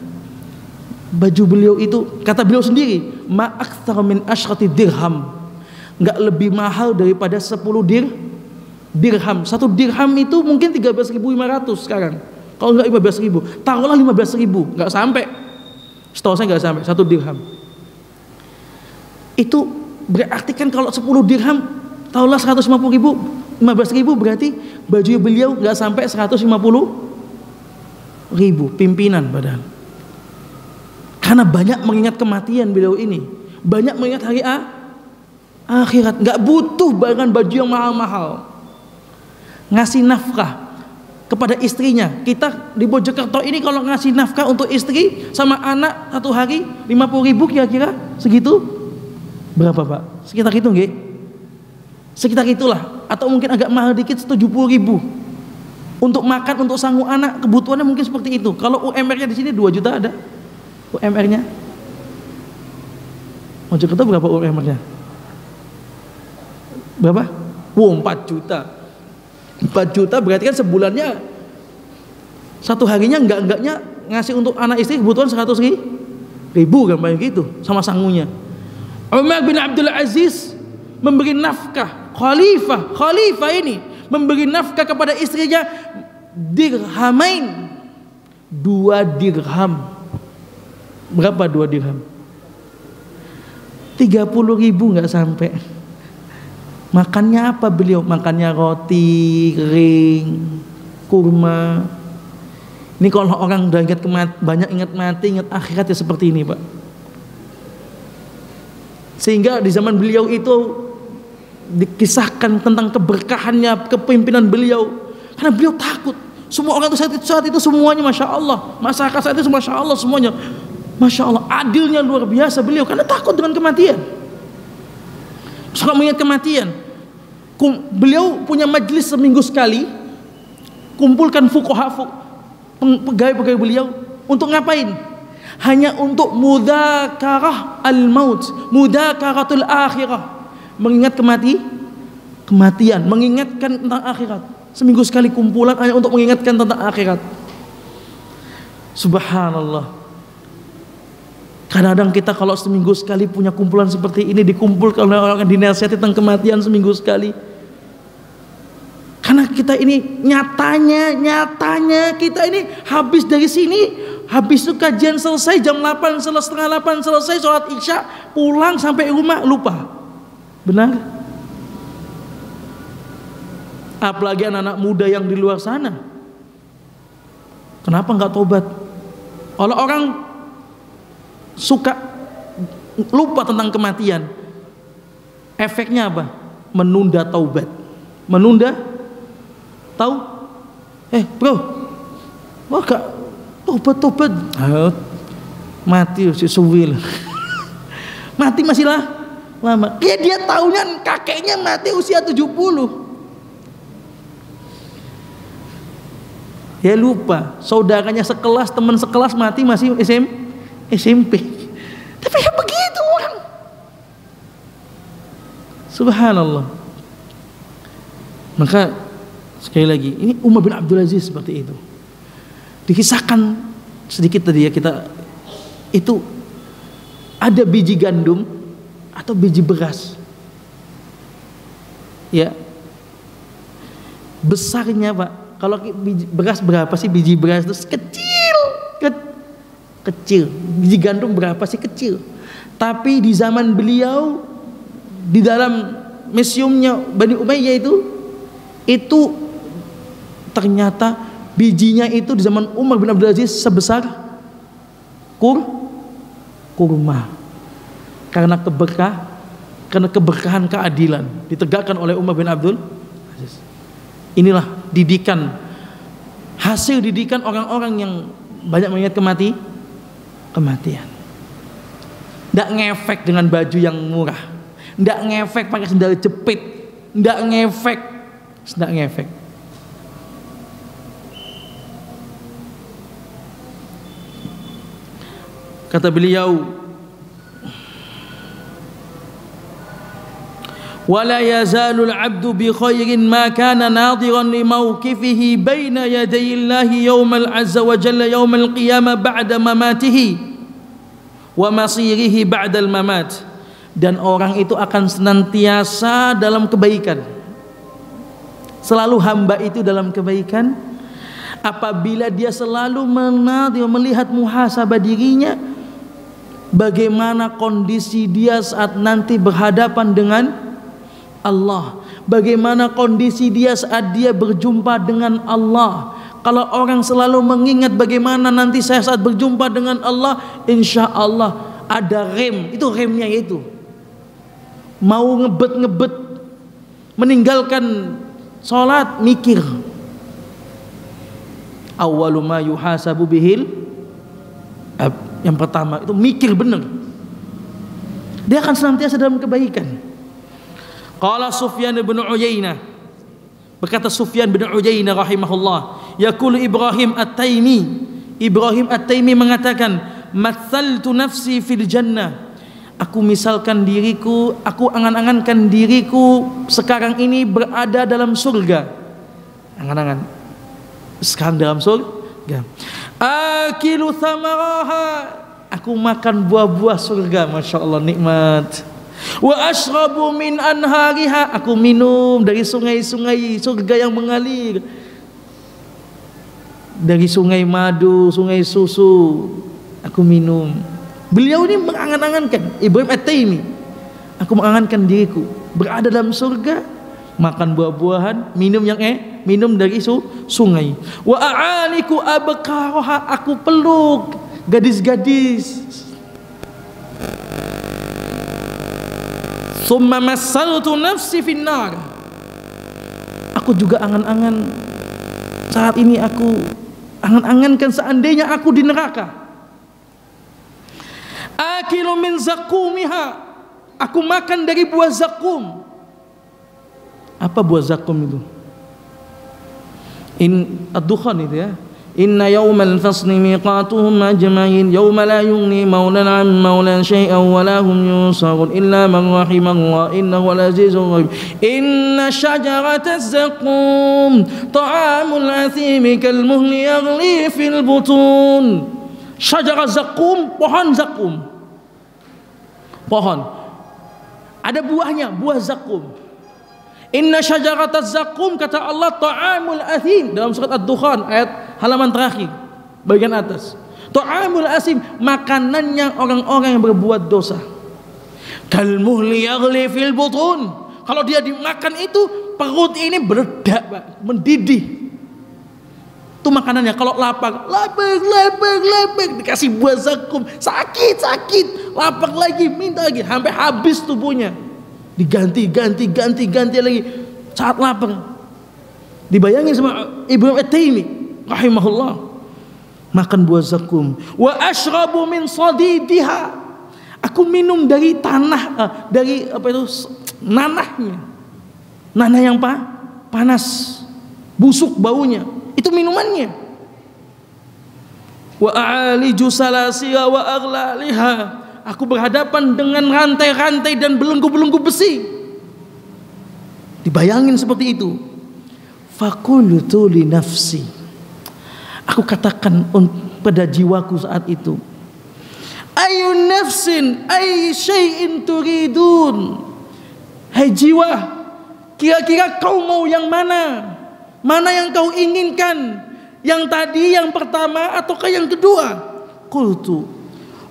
baju beliau itu kata beliau sendiri, ma aktsar min asyrati dirham. Enggak lebih mahal daripada 10 dirham. 1 dirham itu mungkin 13.500 sekarang. Kalau enggak 15.000, taruhlah 15.000, enggak sampai. Setahu saya enggak sampai 1 dirham. Itu berarti kan kalau 10 dirham taruhlah 150.000, 15.000 berarti baju beliau enggak sampai 150.000 pimpinan padahal. Karena banyak mengingat kematian beliau ini, banyak mengingat hari akhirat, enggak butuh barengan baju yang mahal-mahal. Ngasih nafkah kepada istrinya. Kita di Mojokerto ini kalau ngasih nafkah untuk istri sama anak 1 hari 50.000 kira-kira segitu berapa Pak? Sekitar itu nggih? Sekitar itulah, atau mungkin agak mahal dikit 70.000 untuk makan, untuk sanggup anak, kebutuhannya mungkin seperti itu. Kalau UMR-nya di sini 2 juta ada UMR-nya. Mojokerto berapa UMR-nya? Berapa? 4 juta. 4 juta berarti kan sebulannya, 1 harinya enggaknya ngasih untuk anak istri kebutuhan 100.000 kan, banyak gitu sama sangunya. Umar bin Abdul Aziz memberi nafkah, khalifah ini memberi nafkah kepada istrinya dirhamain, 2 dirham. Berapa 2 dirham? 30.000 nggak sampai. Makannya apa beliau? Makannya roti kering, kurma. Ini kalau orang udah banyak ingat mati, ingat akhirat ya seperti ini Pak. Sehingga di zaman beliau itu dikisahkan tentang keberkahannya kepemimpinan beliau. Karena beliau takut. Semua orang saat itu semuanya Masya Allah. Masyarakat saat itu Masya Allah semuanya. Masya Allah, adilnya luar biasa beliau. Karena takut dengan kematian. Suka mengingat kematian. Beliau punya majelis seminggu sekali, kumpulkan fuqaha, pegawai-pegawai beliau untuk ngapain? Hanya untuk mudzakarah al-maut, mudzakaratul akhirah, mengingat kematian, mengingatkan tentang akhirat. Seminggu sekali kumpulan hanya untuk mengingatkan tentang akhirat. Subhanallah. Kadang-kadang kita kalau seminggu sekali punya kumpulan seperti ini, dikumpulkan oleh orang yang dinasihati tentang kematian seminggu sekali. Karena kita ini nyatanya kita ini habis dari sini, habis itu kajian selesai jam 8, setengah 8 selesai sholat isya, pulang sampai rumah lupa. Benar? Apalagi anak-anak muda yang di luar sana. Kenapa nggak tobat? Kalau orang suka lupa tentang kematian, efeknya apa? Menunda taubat. Menunda bro, wah gak tobat mati si suwil. Mati masih lama. Dia tahunya kakeknya mati usia 70. Ya lupa, saudaranya sekelas, teman sekelas mati masih SMP. Tapi ya begitu orang. Subhanallah. Maka sekali lagi, ini Umar bin Abdul Aziz seperti itu. Dikisahkan sedikit tadi ya, kita itu ada biji gandum atau biji beras. Ya. Besarnya Pak, kalau biji beras berapa sih biji beras itu? Kecil. Biji gandum berapa sih? Kecil. Tapi di zaman beliau, di dalam museumnya Bani Umayyah itu ternyata bijinya itu di zaman Umar bin Abdul Aziz sebesar kurma. Karena keberkahan keadilan ditegakkan oleh Umar bin Abdul Aziz. Inilah hasil didikan orang-orang yang banyak mengingat kematian. Nggak ngefek dengan baju yang murah, nggak ngefek pakai sendal jepit, nggak ngefek. Kata beliau, wala yazalul abdu bi khairin ma kana nadiran li mawqifihi baina yadayillahi yawmal azza wa jalla yawmal qiyamah ba'da mamatihi wa masirihi ba'dal mamat. Dan orang itu akan senantiasa dalam kebaikan, selalu hamba itu dalam kebaikan apabila dia selalu melihat muhasabah dirinya, bagaimana kondisi dia saat nanti berhadapan dengan Allah, bagaimana kondisi dia saat dia berjumpa dengan Allah. Kalau orang selalu mengingat bagaimana nanti saya saat berjumpa dengan Allah, insya Allah ada rem, itu remnya itu. Mau ngebet meninggalkan sholat, mikir. Awwalu ma yuhasabu bihil, yang pertama itu mikir benar. Dia akan senantiasa dalam kebaikan. Qala Sufyan bin Uyainah, berkata Sufyan bin Uyainah rahimahullah, yaqulu Ibrahim At-Taimi, Ibrahim At-Taimi mengatakan, matsaltu nafsi fil jannah, aku misalkan diriku, aku angan-angankan diriku sekarang ini berada dalam surga. Angan-angan sekarang dalam surga. Akilu thamaraha, aku makan buah-buah surga, masya Allah nikmat. Wa ashrabu min anhariha, aku minum dari sungai-sungai surga yang mengalir, dari sungai madu, sungai susu, aku minum. Beliau ini mengangan-angankan, Ibrahim At-Taimi, aku mengangankan diriku berada dalam surga, makan buah-buahan, minum dari sungai. Wa a'aniku abqaraha, aku peluk gadis-gadis. Summa massaltu nafsi finnar, aku juga angan-angan saat ini, aku angan-angankan seandainya aku di neraka. Akilu min zakumiha, aku makan dari buah zakum. Apa buah zakum itu? Ad-dukhan itu ya. Inna yawmal fasli miqatuhum ajma'in yawma la yughni maulan 'an maulan syai'an wa la hum yunsarun illa man rahimallah innahu al-'azizur rahim. Inna syajarataz zaqum ta'amul athimi kal muhli yaghli fil butun. Syajarah zakum, pohon zakum, pohon ada buahnya, buah zakum. Inna syajarataz zakum, kata Allah, ta'amul athim dalam surat Ad-Dukhan ayat halaman terakhir bagian atas. Ta'amul athim, makanannya orang-orang yang berbuat dosa. Kal muhli yaghli fil butun, kalau dia dimakan itu perut ini meledak, Pak, mendidih. Itu makanannya. Kalau lapar, dikasih buah zakum, sakit, lapar lagi, minta lagi, sampai habis tubuhnya. Diganti lagi saat lapar. Dibayangin sama Ibrahim At-Taimi rahimahullah, makan buah zakum. Wa ashrabu min sadidiha, aku minum dari tanah, dari apa itu, nanahnya, nanah yang panas, busuk baunya, itu minumannya. Wa a'aliju salasiha wa aghlaliha, aku berhadapan dengan rantai-rantai dan belenggu-belenggu besi. Dibayangin seperti itu. Faqultu li nafsi, aku katakan pada jiwaku saat itu, ayun nafsin ay syai'in turidun, hai jiwa, kira-kira kau mau yang mana? Mana yang kau inginkan? Yang tadi, yang pertama, ataukah yang kedua? Qultu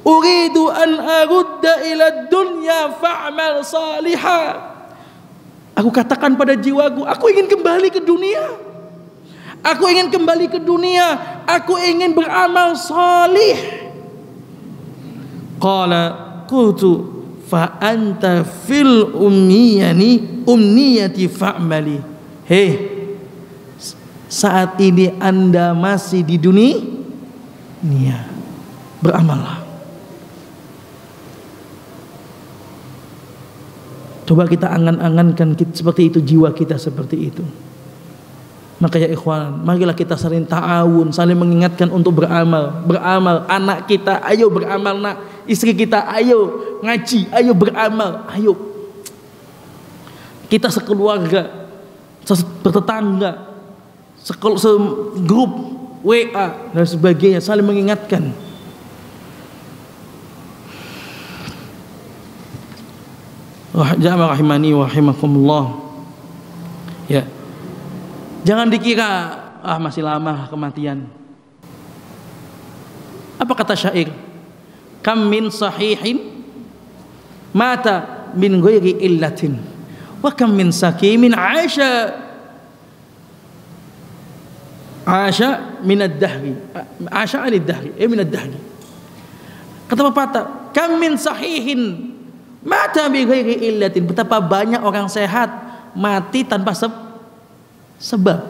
uridu an arudda ila dunya fa'mal salihah. Aku katakan pada jiwaku, aku ingin kembali ke dunia. Aku ingin kembali ke dunia. Aku ingin beramal salih. Qala qultu fa anta fil umniyati fa'mali. Hei, saat ini Anda masih di dunia, beramallah. Coba kita angan-angankan seperti itu, jiwa kita seperti itu. Maka ya ikhwan, marilah kita saling ta'awun, saling mengingatkan untuk beramal. Beramal, anak kita ayo beramal nak, istri kita ayo ngaji, ayo beramal, ayo. Kita sekeluarga, bertetangga, segrup WA dan sebagainya, saling mengingatkan. Jamaah rahimani wa rahimakumullah. Ya. Jangan dikira masih lama kematian. Apa kata syair? Kam min sahihin mata min ghairi illatin wa kam min sakimin asha min ad-dahri asha anid-dahri min ad-dahri. Kata pepatah, kam min sahihin mata bi ghairi illatin. Betapa banyak orang sehat mati tanpa sebab.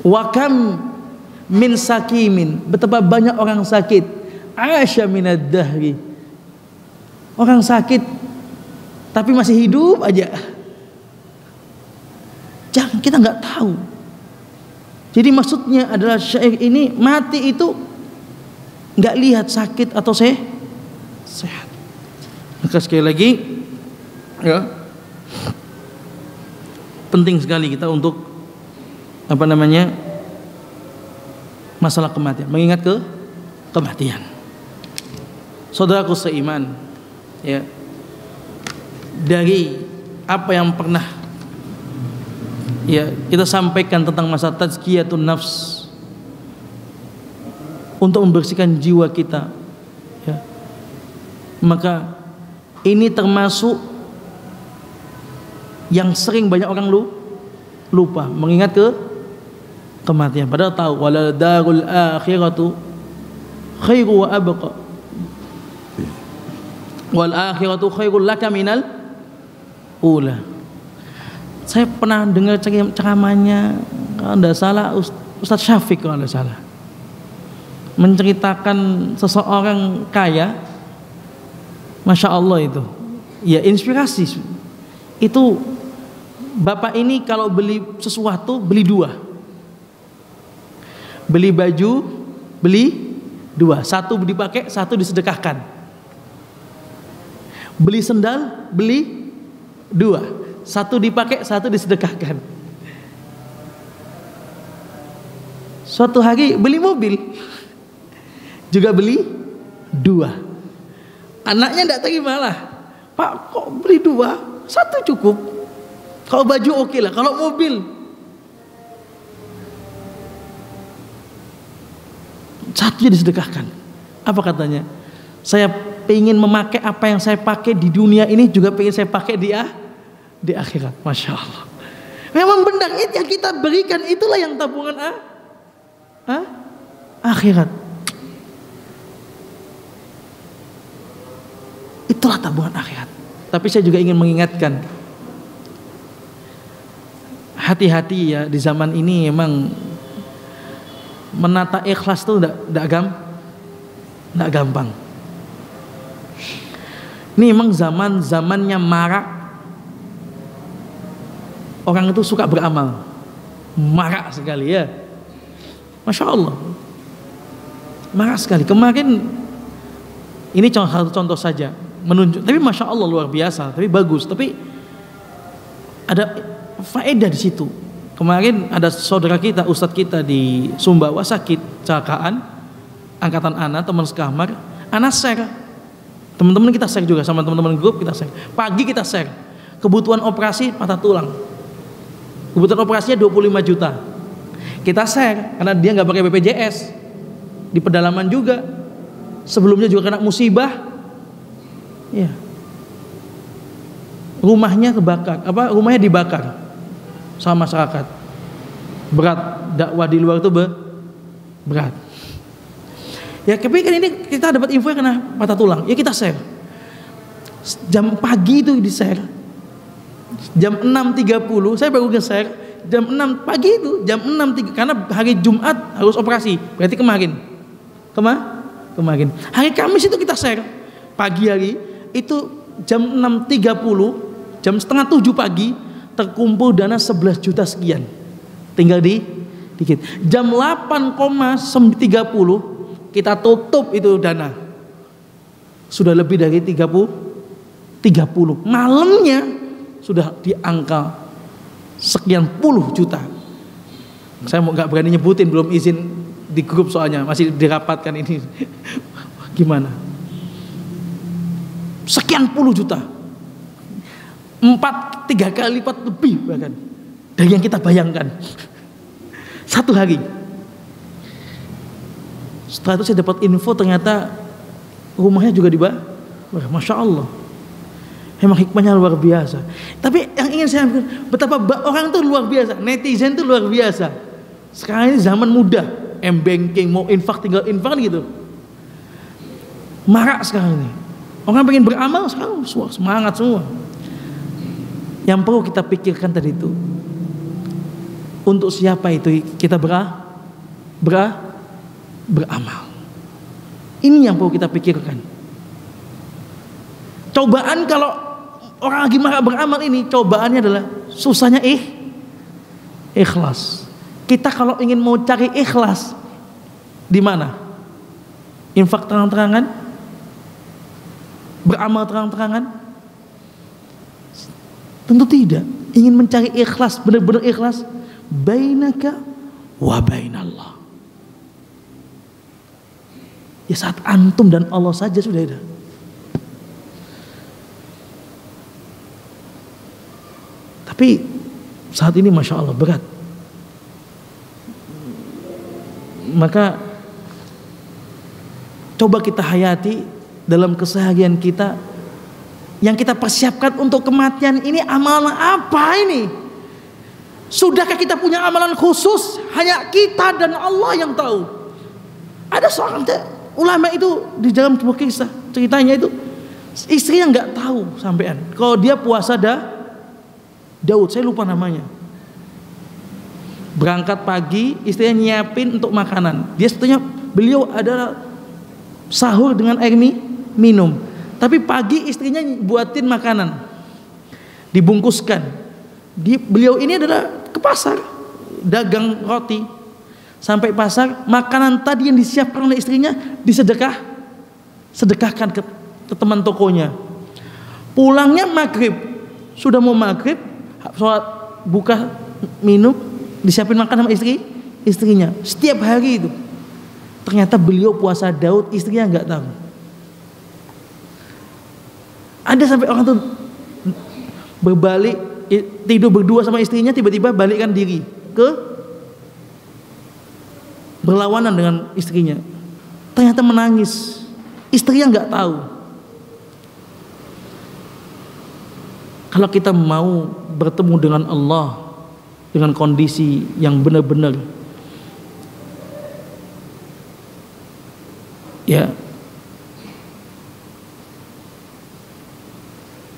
Wa kam min sakimin, betapa banyak orang sakit, asya minad dahri, orang sakit tapi masih hidup aja. Jangan, kita nggak tahu. Jadi maksudnya adalah syair ini, mati itu nggak lihat sakit atau sehat. Maka sekali lagi ya, penting sekali kita untuk masalah kematian, mengingat kematian. Saudaraku seiman, ya, dari apa yang pernah ya kita sampaikan tentang masa tazkiyatun nafs untuk membersihkan jiwa kita, ya, maka ini termasuk yang sering banyak orang lupa mengingat kematian. Padahal tahu wala darul akhiratu khairu wa abqa, wal akhiratu khairul laka minal ula. Saya pernah dengar ceramahnya, kalau tidak salah Ustaz Syafiq, kalau tidak salah, menceritakan seseorang kaya, Masya Allah itu, ya inspirasi. Itu bapak ini kalau beli sesuatu beli dua, beli baju beli dua, satu dipakai, satu disedekahkan. Beli sendal beli dua, satu dipakai, satu disedekahkan. Suatu hari beli mobil juga beli dua. Anaknya tidak terima lah, Pak kok beli dua, satu cukup. Kalau baju oke lah, kalau mobil satunya disedekahkan. Apa katanya? Saya ingin memakai apa yang saya pakai di dunia ini juga ingin saya pakai di akhirat. Masya Allah. Memang benar, itu yang kita berikan itulah yang tabungan akhirat. Itulah tabungan akhirat. Tapi saya juga ingin mengingatkan, hati-hati ya, di zaman ini memang menata ikhlas itu tidak gampang. Ini memang zamannya marak orang itu suka beramal, marak sekali ya, Masya Allah, marak sekali. Kemarin ini satu contoh saja menunjuk, tapi Masya Allah luar biasa, tapi bagus, tapi ada faedah di situ. Kemarin ada saudara kita, ustadz kita di Sumbawa sakit, kecelakaan, angkatan anak, teman sekamar, anak share, teman-teman kita share juga sama teman-teman grup kita share. Pagi kita share, kebutuhan operasi patah tulang, kebutuhan operasinya 25 juta. Kita share karena dia nggak pakai BPJS, di pedalaman juga, sebelumnya juga kena musibah, ya, rumahnya kebakar, rumahnya dibakar sama masyarakat. Berat, dakwah di luar itu berat. Ya, tapi kan ini kita dapat info kena patah tulang, ya kita share. Jam pagi itu di share. Jam 6.30 saya baru nge-share. Jam 6 pagi itu, jam 6.30 karena hari Jumat harus operasi. Berarti kemarin. Hari Kamis itu kita share. Pagi hari itu jam 6.30, jam setengah 7 pagi terkumpul dana 11 juta sekian. Tinggal dikit. Jam 8,30 kita tutup itu dana. Sudah lebih dari 30. Malamnya sudah di angka sekian puluh juta. Saya nggak berani nyebutin, belum izin di grup soalnya masih dirapatkan ini. Gimana? Sekian puluh juta. 3 kali lipat lebih bahkan dari yang kita bayangkan. Satu hari. Setelah itu saya dapat info ternyata rumahnya juga dibahas. Masya Allah. Memang hikmahnya luar biasa. Tapi yang ingin saya ambil, betapa orang itu luar biasa, netizen itu luar biasa. Sekarang ini zaman mudah, m-banking, mau infak tinggal infak gitu. Marak sekarang ini. Orang pengen beramal sekarang semangat semua. Yang perlu kita pikirkan tadi itu, untuk siapa itu kita beramal. Ini yang perlu kita pikirkan. Cobaan kalau orang lagi marah beramal ini, cobaannya adalah susahnya ikhlas. Kita kalau ingin mau cari ikhlas di mana? Infak terang-terangan? Beramal terang-terangan? Tentu tidak. Ingin mencari ikhlas, benar-benar ikhlas, bainaka wa bainallah. Ya saat antum dan Allah saja sudah ada. Tapi saat ini Masya Allah berat. Maka coba kita hayati dalam keseharian kita. Yang kita persiapkan untuk kematian ini amalan apa ini? Sudahkah kita punya amalan khusus? Hanya kita dan Allah yang tahu. Ada seorang ulama itu di dalam sebuah kisah, ceritanya itu istrinya nggak tahu sampean kalau dia puasa Daud, saya lupa namanya. Berangkat pagi, istrinya nyiapin untuk makanan. Beliau adalah sahur dengan air minum. Tapi pagi istrinya buatin makanan, dibungkuskan. Beliau ini adalah ke pasar, dagang roti. Sampai pasar, makanan tadi yang disiapkan oleh istrinya sedekahkan ke teman tokonya. Pulangnya maghrib, sudah mau maghrib, sholat buka minum, disiapin makan sama istrinya. Setiap hari itu. Ternyata beliau puasa Daud, istrinya nggak tahu. Ada sampai orang tuh berbalik, tidur berdua sama istrinya, tiba-tiba balikkan diri ke berlawanan dengan istrinya. Ternyata menangis, istrinya nggak tahu. Kalau kita mau bertemu dengan Allah dengan kondisi yang benar-benar ya,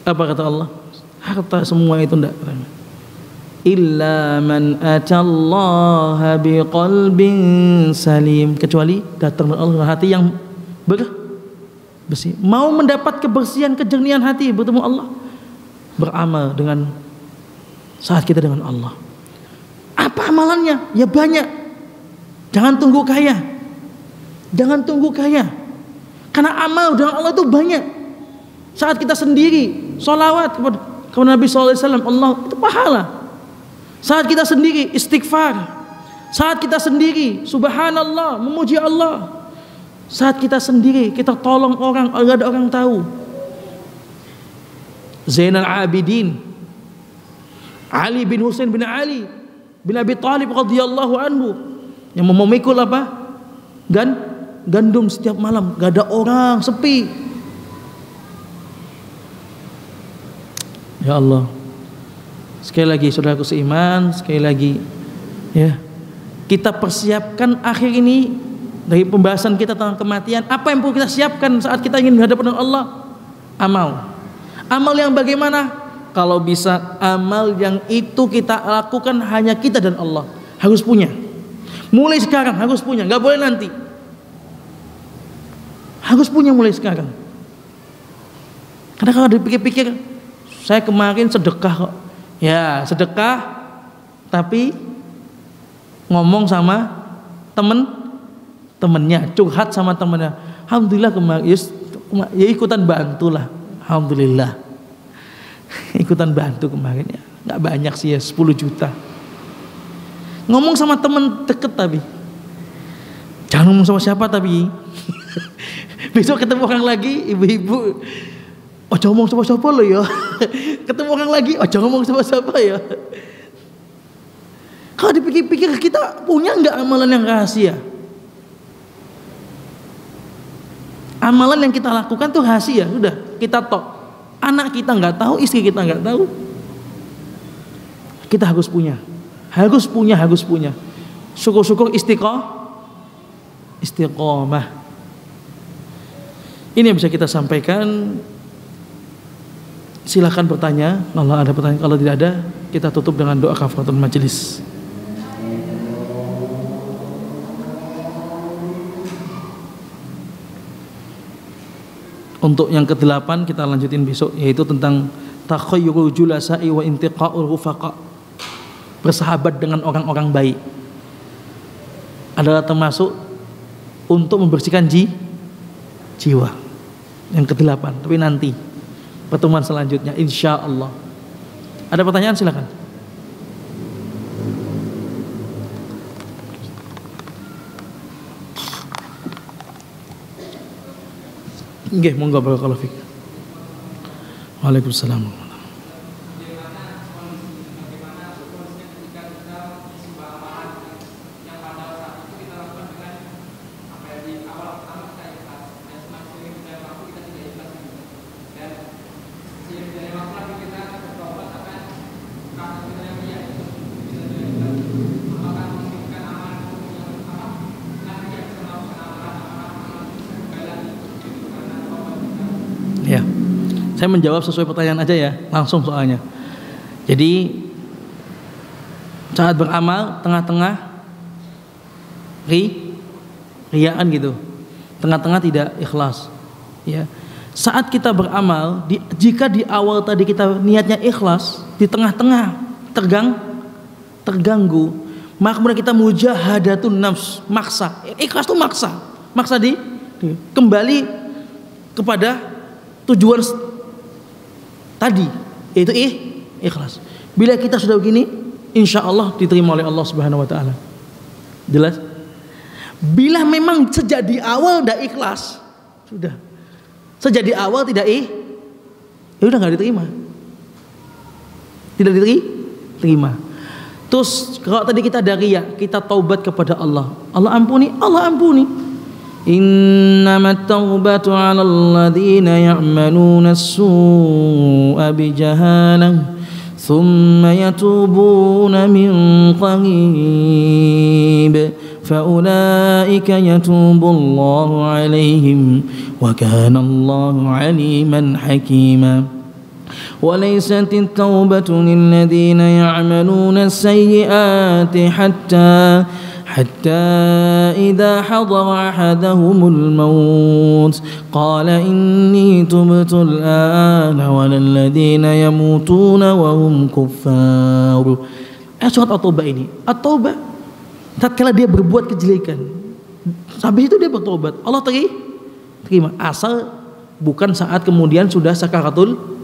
apa kata Allah? Harta semua itu enggak. Illa man atallaha biqalbin salim, kecuali datang dengan Allah dengan hati yang bersih. Mau mendapat kebersihan, kejernihan hati, bertemu Allah, beramal dengan saat kita dengan Allah. Apa amalannya? Ya banyak. Jangan tunggu kaya. Jangan tunggu kaya. Karena amal dengan Allah itu banyak. Saat kita sendiri sholawat kepada Nabi SAW, Allah itu pahala. Saat kita sendiri istighfar, saat kita sendiri subhanallah memuji Allah, saat kita sendiri kita tolong orang agar ada orang tahu. Zainal Abidin Ali bin Husain bin Ali bin Abi Thalib radhiyallahu anhu yang memikul apa? Gandum setiap malam, gak ada orang, sepi. Ya Allah, sekali lagi saudaraku seiman, sekali lagi ya, kita persiapkan akhir ini dari pembahasan kita tentang kematian. Apa yang perlu kita siapkan saat kita ingin berhadapan dengan Allah? Amal yang bagaimana? Kalau bisa amal yang itu kita lakukan hanya kita dan Allah, harus punya. Mulai sekarang harus punya, nggak boleh nanti. Harus punya mulai sekarang. Karena kalau dipikir-pikir, saya kemarin sedekah kok, Ya, sedekah tapi ngomong sama temennya, curhat sama temennya. Alhamdulillah kemarin ya ikutan bantu lah. Alhamdulillah ikutan bantu kemarin ya. Nggak banyak sih ya, 10 juta. Ngomong sama temen deket tapi jangan ngomong sama siapa tapi besok ketemu orang lagi, ibu-ibu ojo ngomong sama siapa lo ya. Ketemu orang lagi ojo ngomong sama siapa ya. Kalau dipikir-pikir kita punya nggak amalan yang rahasia? Amalan yang kita lakukan tuh rahasia, sudah kita tok. Anak kita nggak tahu, istri kita nggak tahu. Kita harus punya. Syukur-syukur istiqomah. Ini yang bisa kita sampaikan. Silahkan bertanya kalau ada pertanyaan. Kalau tidak ada, kita tutup dengan doa kafaratul majelis. Untuk yang ke-8 kita lanjutin besok, yaitu tentang takhayyurul julasa'i wa intiqa'ul rufaqa. Bersahabat dengan orang-orang baik adalah termasuk untuk membersihkan jiwa. Yang ke-8, tapi nanti pertemuan selanjutnya insya Allah. Ada pertanyaan silakan. Nggih, monggo barakallahu fiik. Waalaikumsalam. Ya, saya menjawab sesuai pertanyaan aja ya, langsung soalnya. Jadi saat beramal tengah-tengah riyaan gitu, tengah-tengah tidak ikhlas. Ya, saat kita beramal, jika di awal tadi kita niatnya ikhlas, di tengah-tengah terganggu, maka kemudian kita mujahadatun nafs, maksa. Ikhlas itu maksa kembali kepada tujuan tadi, yaitu ikhlas. Bila kita sudah begini, insya Allah diterima oleh Allah Subhanahu Wa Taala. Jelas? Bila memang sejak di awal tidak ikhlas, sudah. Sejak di awal tidak ya udah nggak diterima. Tidak diterima. Terus kalau tadi kita ada riya, kita taubat kepada Allah. Allah ampuni. Innamat taubatu 'alal ladzina ya'maluna as-su'a bijahalah thumma yatubuna min qarib faulaika yatubullahu 'alaihim wa kana Allahu 'aliman hakima. وليست التوبة للذين يعملون السيئات حتى إذا حضر أحدهم الموت قال إني تبت الآن ولا الذين يموتون وهم كفار. Surat At-Taubah ini, At-Taubah tatkala dia berbuat kejelekan, habis itu dia bertobat, Allah terima, asal bukan saat kemudian sudah sakaratul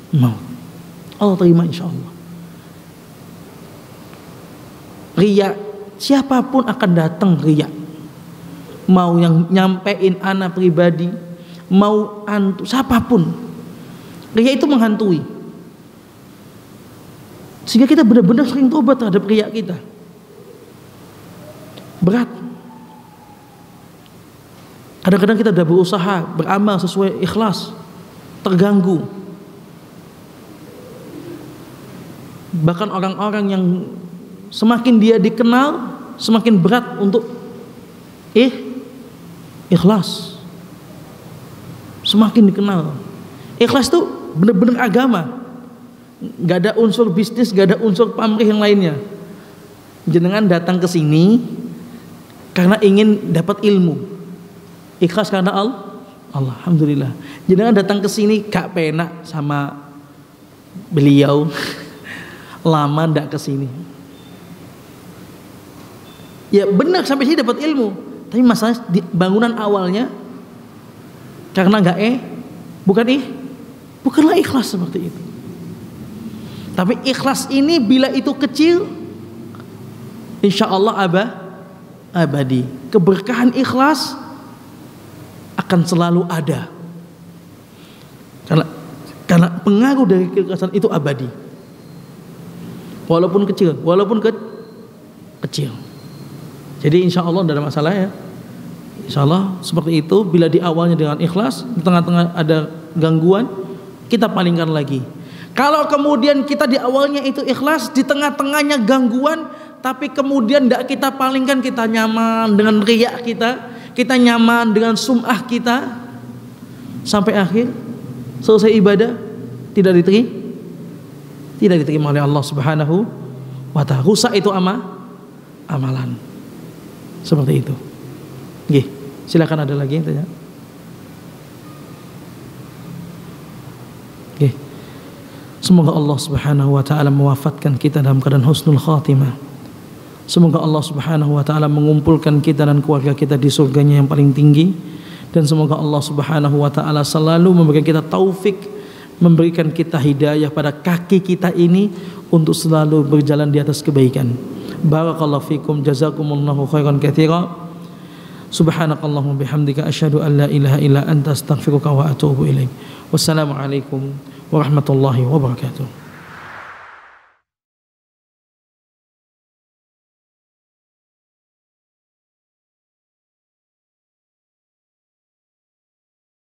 maut. Allah terima insya Allah. Riya, siapapun akan datang riya. Mau yang nyampein anak pribadi, mau antu, siapapun. Riya itu menghantui. Sehingga kita benar-benar sering tobat terhadap riya kita. Berat. Kadang-kadang kita sudah berusaha beramal sesuai ikhlas, terganggu. Bahkan orang-orang yang semakin dia dikenal, semakin berat untuk ikhlas. Semakin dikenal. Ikhlas itu benar-benar agama. Gak ada unsur bisnis, gak ada unsur pamrih yang lainnya. Jenengan datang ke sini karena ingin dapat ilmu. Ikhlas karena Allah. Alhamdulillah. Jenengan datang ke sini gak penak sama beliau. lama ndak kesini. Ya benar sampai sini dapat ilmu, tapi masalah di bangunan awalnya karena bukanlah ikhlas seperti itu. Tapi ikhlas ini bila itu kecil, insya Allah abadi. Keberkahan ikhlas akan selalu ada. Karena pengaruh dari keikhlasan itu abadi. Walaupun kecil, kecil. Jadi insya Allah tidak ada masalah ya. Insya Allah seperti itu. Bila di awalnya dengan ikhlas, di tengah-tengah ada gangguan, kita palingkan lagi. Kalau kemudian kita di awalnya itu ikhlas, di tengah-tengahnya gangguan, tapi kemudian tidak kita palingkan, kita nyaman dengan riak kita nyaman dengan sum'ah kita, sampai akhir selesai ibadah tidak diterima oleh Allah Subhanahu wa ta'ala. Rusak itu amalan. Seperti itu. Nggih, silakan ada lagi yang tanya. Nggih. Semoga Allah Subhanahu wa ta'ala mewafatkan kita dalam keadaan husnul khatimah. Semoga Allah Subhanahu wa ta'ala mengumpulkan kita dan keluarga kita di surganya yang paling tinggi. Dan semoga Allah Subhanahu wa ta'ala selalu memberikan kita taufik, memberikan kita hidayah pada kaki kita ini untuk selalu berjalan di atas kebaikan. Barakallahu fikum, jazakumullahu khairan katsira. Subhanakallahumma bihamdika asyhadu an la ilaha illa anta astaghfiruka wa atubu ilaik. Wassalamualaikum warahmatullahi wabarakatuh.